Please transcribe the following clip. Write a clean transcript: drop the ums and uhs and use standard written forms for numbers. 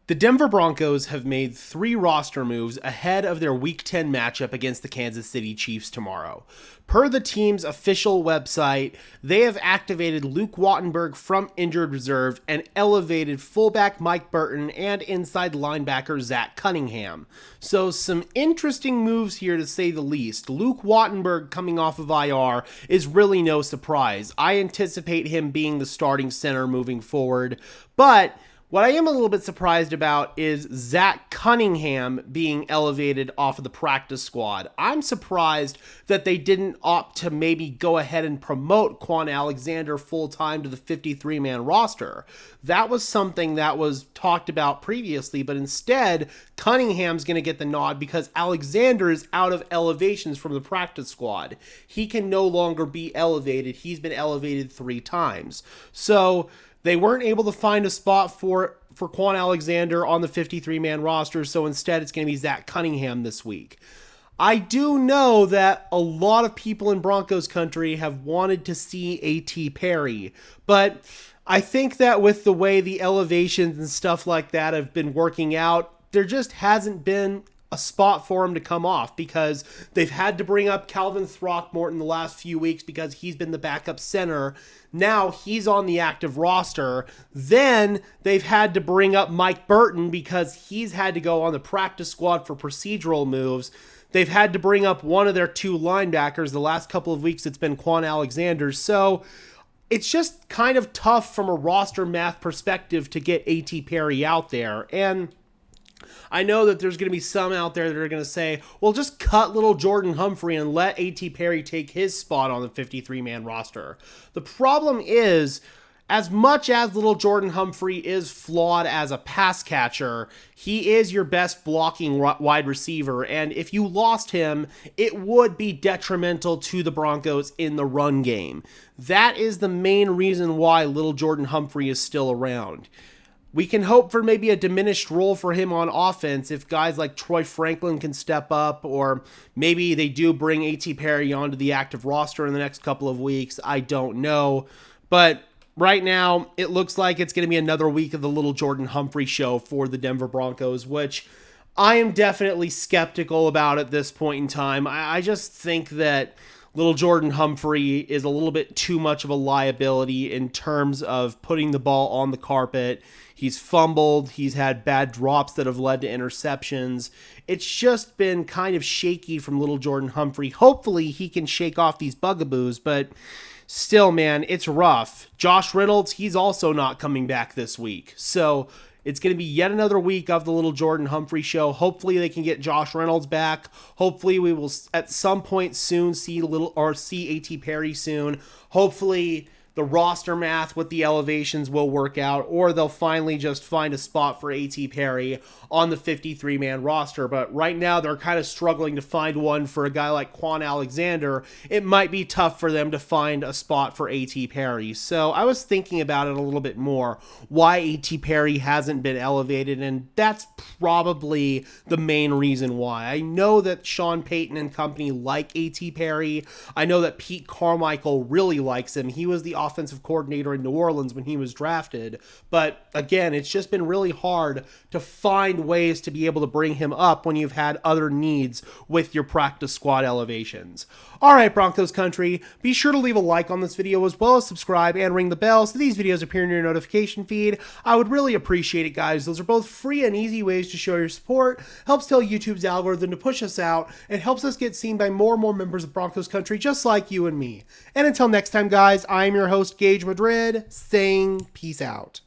The Denver Broncos have made 3 roster moves ahead of their Week 10 matchup against the Kansas City Chiefs tomorrow. Per the team's official website, they have activated Luke Wattenberg from injured reserve and elevated fullback Mike Burton and inside linebacker Zach Cunningham. So some interesting moves here to say the least. Luke Wattenberg coming off of IR is really no surprise. I anticipate him being the starting center moving forward, but what I am a little bit surprised about is Zach Cunningham being elevated off of the practice squad. I'm surprised that they didn't opt to maybe go ahead and promote Quan Alexander full-time to the 53-man roster. That was something that was talked about previously, but instead, Cunningham's going to get the nod because Alexander is out of elevations from the practice squad. He can no longer be elevated. He's been elevated 3 times. So they weren't able to find a spot for Quan Alexander on the 53-man roster, so instead it's going to be Zach Cunningham this week. I do know that a lot of people in Broncos country have wanted to see A.T. Perry, but I think that with the way the elevations and stuff like that have been working out, there just hasn't been a spot for him to come off because they've had to bring up Calvin Throckmorton the last few weeks because he's been the backup center. Now he's on the active roster. Then they've had to bring up Mike Burton because he's had to go on the practice squad for procedural moves. They've had to bring up one of their 2 linebackers. The last couple of weeks it's been Quan Alexander. So it's just kind of tough from a roster math perspective to get A.T. Perry out there. And I know that there's going to be some out there that are going to say, well, just cut little Jordan Humphrey and let A.T. Perry take his spot on the 53-man roster. The problem is, as much as little Jordan Humphrey is flawed as a pass catcher, he is your best blocking wide receiver, and if you lost him, it would be detrimental to the Broncos in the run game. That is the main reason why little Jordan Humphrey is still around. We can hope for maybe a diminished role for him on offense if guys like Troy Franklin can step up, or maybe they do bring A.T. Perry onto the active roster in the next couple of weeks. I don't know. But right now, it looks like it's going to be another week of the little Jordan Humphrey show for the Denver Broncos, which I am definitely skeptical about at this point in time. I just think that little Jordan Humphrey is a little bit too much of a liability in terms of putting the ball on the carpet. He's fumbled. He's had bad drops that have led to interceptions. It's just been kind of shaky from little Jordan Humphrey. Hopefully he can shake off these bugaboos, but still, man, it's rough. Josh Reynolds, he's also not coming back this week. So it's going to be yet another week of the little Jordan Humphrey show. Hopefully they can get Josh Reynolds back. Hopefully we will at some point soon see A.T. Perry soon. Hopefully the roster math with the elevations will work out, or they'll finally just find a spot for A.T. Perry on the 53-man roster. But right now, they're kind of struggling to find one for a guy like Quan Alexander. It might be tough for them to find a spot for A.T. Perry. So I was thinking about it a little bit more, why A.T. Perry hasn't been elevated, and that's probably the main reason why. I know that Sean Payton and company like A.T. Perry. I know that Pete Carmichael really likes him. He was the offensive coordinator in New Orleans when he was drafted. But again, it's just been really hard to find ways to be able to bring him up when you've had other needs with your practice squad elevations. All right, Broncos country, be sure to leave a like on this video as well as subscribe and ring the bell so these videos appear in your notification feed. I would really appreciate it, guys. Those are both free and easy ways to show your support, helps tell YouTube's algorithm to push us out, and helps us get seen by more and more members of Broncos country just like you and me. And until next time, guys, I am your host, Gage Madrid, saying peace out.